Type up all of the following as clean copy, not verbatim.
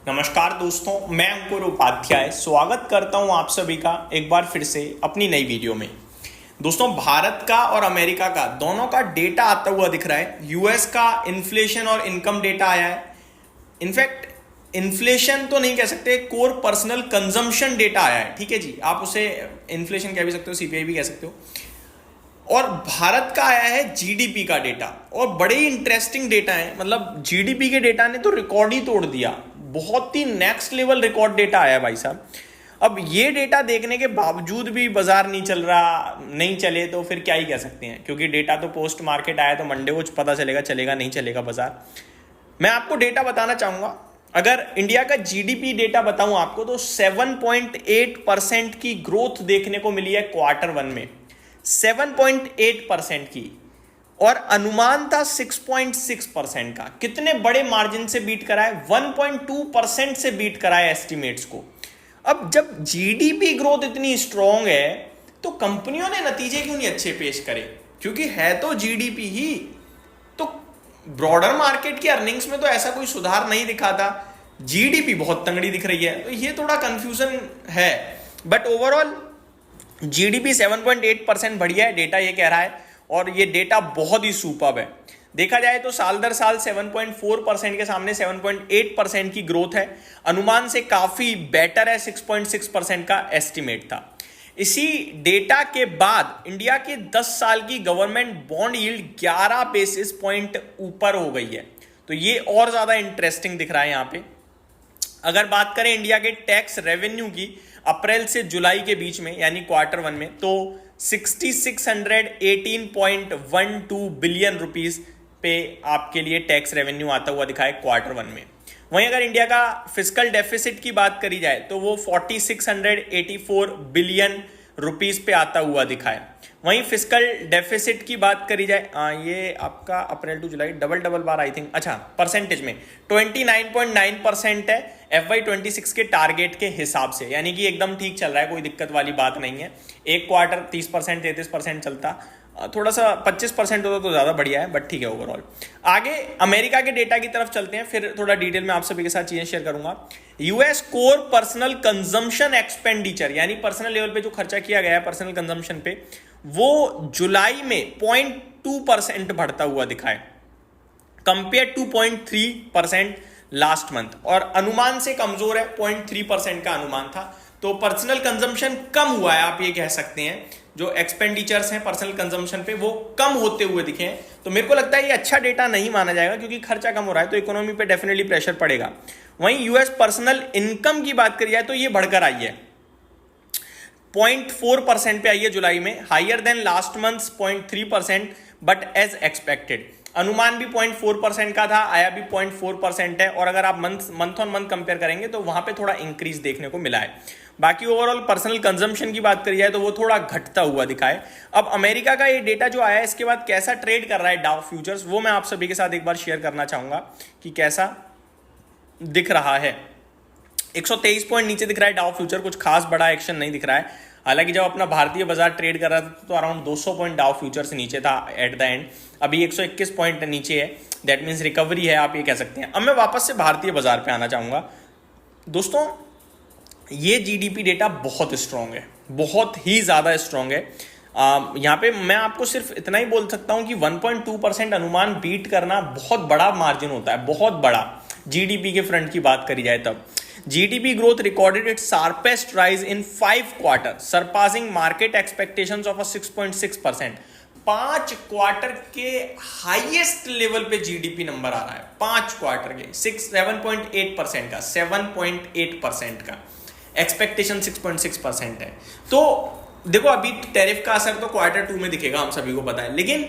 नमस्कार दोस्तों, मैं अंकुर उपाध्याय स्वागत करता हूं आप सभी का एक बार फिर से अपनी नई वीडियो में। दोस्तों, भारत का और अमेरिका का दोनों का डेटा आता हुआ दिख रहा है। यूएस का इन्फ्लेशन और इनकम डेटा आया है। इनफैक्ट इन्फ्लेशन तो नहीं कह सकते, कोर पर्सनल कंजम्पशन डेटा आया है। ठीक है जी, आप उसे इन्फ्लेशन कह भी सकते हो, सीपीआई भी कह सकते हो। और भारत का आया है जीडीपी का डेटा, और बड़े ही इंटरेस्टिंग डेटा है। मतलब जीडीपी के डेटा ने तो रिकॉर्ड ही तोड़ दिया, बहुत ही नेक्स्ट लेवल रिकॉर्ड डेटा आया भाई साहब। अब ये डेटा देखने के बावजूद भी बाजार नहीं चल रहा, नहीं चले तो फिर क्या ही कह सकते हैं, क्योंकि डेटा तो पोस्ट मार्केट आया तो मंडे को पता चलेगा चलेगा नहीं चलेगा बाजार। मैं आपको डेटा बताना चाहूंगा। अगर इंडिया का जीडीपी डेटा बताऊं आपको तो 7.8% की ग्रोथ देखने को मिली है क्वार्टर वन में, 7.8% की, और अनुमान था 6.6% का। कितने बड़े मार्जिन से बीट कराए, 1.2% से बीट कराए एस्टिमेट्स को। अब जब जीडीपी ग्रोथ इतनी स्ट्रांग है तो कंपनियों ने नतीजे क्यों नहीं अच्छे पेश करे, क्योंकि है तो जीडीपी ही। तो ब्रॉडर मार्केट की अर्निंग्स में तो ऐसा कोई सुधार नहीं दिखा था, जीडीपी बहुत तंगड़ी दिख रही है, तो ये थोड़ा कंफ्यूजन है। बट ओवरऑल जीडीपी 7.8% बढ़िया है, डेटा ये कह रहा है, और ये डेटा बहुत ही सुपर्ब है। देखा जाए तो साल दर साल 7.4% के सामने 7.8% की ग्रोथ है। अनुमान से काफी बेटर है, 6.6% का एस्टिमेट था। इसी डेटा के बाद इंडिया के 10 साल की government bond yield 11 basis point ऊपर हो गई है, तो ये और ज्यादा इंटरेस्टिंग दिख रहा है यहां पे। अगर बात करें इंडिया के टैक्स रेवेन्यू की अप्रैल से जुलाई के बीच में, यानी क्वार्टर वन में, तो 6618.12 बिलियन रुपीस पे आपके लिए टैक्स रेवेन्यू आता हुआ दिखा है क्वार्टर वन में। वहीं अगर इंडिया का फिस्कल डेफिसिट की बात करी जाए तो वो 4684 बिलियन रुपीस पे आता हुआ दिखा है। वहीं फिस्कल डेफिसिट की बात करी जाए, ये आपका अप्रैल टू जुलाई डबल बार आई थिंक, अच्छा परसेंटेज में 29.9% है FY26 के टारगेट के हिसाब से, यानी कि एकदम ठीक चल रहा है, कोई दिक्कत वाली बात नहीं है। एक क्वार्टर 30% 33% चलता, थोड़ा सा 25% होता तो ज्यादा बढ़िया है, बट ठीक है ओवरऑल। आगे अमेरिका के डेटा की तरफ चलते हैं, फिर थोड़ा डिटेल में आप सभी के साथ चीजें शेयर करूंगा। US core personal consumption expenditure, यानी पर्सनल लेवल पे जो खर्चा किया गया है पर्सनल कंजम्पशन पे, वो जुलाई में 0.2% बढ़ता हुआ दिखा है, कंपेयर टू 0.3% लास्ट मंथ, और अनुमान से कमजोर है, 0.3% का अनुमान था। तो पर्सनल कंजम्पशन कम हुआ है, आप ये कह सकते हैं। जो एक्सपेंडिचर्स हैं पर्सनल कंजम्पशन पे वो कम होते हुए दिखे हैं, तो मेरे को लगता है ये अच्छा डेटा नहीं माना जाएगा, क्योंकि खर्चा कम हो रहा है तो इकोनॉमी पे डेफिनेटली प्रेशर पड़ेगा। वहीं यूएस पर्सनल इनकम की बात करी जाए तो ये बढ़कर आई है, 0.4% पे आई है जुलाई में, higher than last month 0.3%, but as expected. अनुमान भी 0.4% का था, आया भी 0.4% है, और अगर आप मंथ ऑन मंथ कंपेयर करेंगे तो वहां पे थोड़ा इंक्रीज देखने को मिला है। बाकी ओवरऑल पर्सनल कंजम्पशन की बात करी जाए तो वो थोड़ा घटता हुआ दिखा है। अब अमेरिका का ये डेटा जो आया है इसके बाद कैसा ट्रेड कर रहा है डाउ फ्यूचर्स, वो मैं आप सभी के साथ एक बार शेयर करना चाहूंगा कि कैसा दिख रहा है। 123 पॉइंट नीचे दिख रहा है डाउ फ्यूचर, कुछ खास बड़ा एक्शन नहीं दिख रहा है। हालांकि जब अपना भारतीय बाजार ट्रेड कर रहा था तो अराउंड 200 पॉइंट डाउ फ्यूचर से नीचे था एट द एंड, अभी 121 पॉइंट नीचे है, दैट मीन्स रिकवरी है, आप ये कह सकते हैं। अब मैं वापस से भारतीय बाजार पे आना चाहूंगा। दोस्तों, ये जीडीपी डेटा बहुत स्ट्रांग है, बहुत ही ज्यादा स्ट्रांग है। यहाँ पे मैं आपको सिर्फ इतना ही बोल सकता हूं कि 1.2% अनुमान बीट करना बहुत बड़ा मार्जिन होता है, बहुत बड़ा। जीडीपी के फ्रंट की बात करी जाए तब GDP growth recorded its sharpest rise in 5 quarters, surpassing market expectations of a 6.6%. 5 quarter के हाईएस्ट लेवल पे जीडीपी नंबर आ रहा है, 5 क्वार्टर के 7.8% का, 7.8% का एक्सपेक्टेशन 6.6% है। तो देखो, अभी टैरिफ का असर तो क्वार्टर 2 में दिखेगा, हम सभी को पता है, लेकिन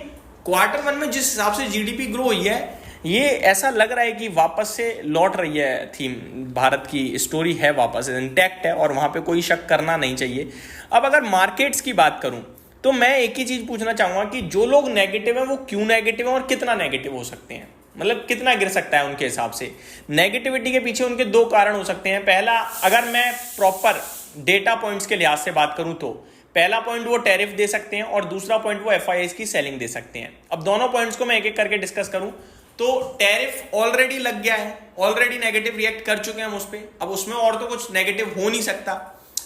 क्वार्टर 1 में जिस हिसाब से जीडीपी ग्रो हुई है, ये ऐसा लग रहा है कि वापस से लौट रही है थीम, भारत की स्टोरी है वापस इंटैक्ट है, और वहां पे कोई शक करना नहीं चाहिए। अब अगर मार्केट्स की बात करूं तो मैं एक ही चीज पूछना चाहूंगा कि जो लोग नेगेटिव है वो क्यों नेगेटिव है और कितना नेगेटिव हो सकते हैं, मतलब कितना गिर सकता है उनके हिसाब से। नेगेटिविटी के पीछे उनके 2 कारण हो सकते हैं। पहला, अगर मैं प्रॉपर डेटा पॉइंट्स के लिहाज से बात करूं तो पहला पॉइंट वो टैरिफ दे सकते हैं, और दूसरा पॉइंट वो एफआईआईज की सेलिंग दे सकते हैं। अब दोनों पॉइंट्स को मैं एक एक करके डिस्कस करूं तो टैरिफ ऑलरेडी लग गया है, ऑलरेडी नेगेटिव रिएक्ट कर चुके हैं हम उस पर, अब उसमें और तो कुछ नेगेटिव हो नहीं सकता।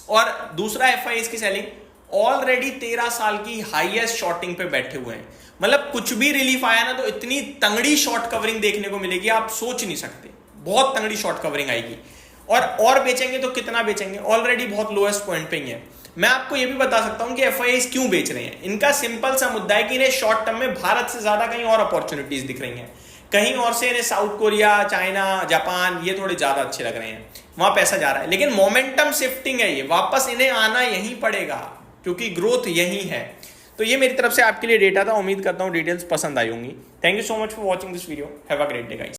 और दूसरा FIIs की सेलिंग ऑलरेडी 13 साल की हाईएस्ट शॉर्टिंग पे बैठे हुए हैं, मतलब कुछ भी रिलीफ आया ना तो इतनी तंगड़ी शॉर्ट कवरिंग देखने को मिलेगी आप सोच नहीं सकते, बहुत तंगड़ी शॉर्ट कवरिंग आएगी। और बेचेंगे तो कितना बेचेंगे, ऑलरेडी बहुत लोएस्ट पॉइंट पे ही है। मैं आपको यह भी बता सकता हूं कि FIIs क्यों बेच रहे हैं। इनका सिंपल सा मुद्दा है कि इन्हें शॉर्ट टर्म में भारत से ज्यादा कहीं और अपॉर्चुनिटीज दिख रही हैं, कहीं और से इन्हें साउथ कोरिया, चाइना, जापान ये थोड़े ज्यादा अच्छे लग रहे हैं, वहां पैसा जा रहा है। लेकिन मोमेंटम शिफ्टिंग है, ये वापस इन्हें आना यहीं पड़ेगा क्योंकि ग्रोथ यही है। तो ये मेरी तरफ से आपके लिए डेटा था, उम्मीद करता हूं डिटेल्स पसंद आई होंगी। Thank you so much for watching this video, have a great day guys.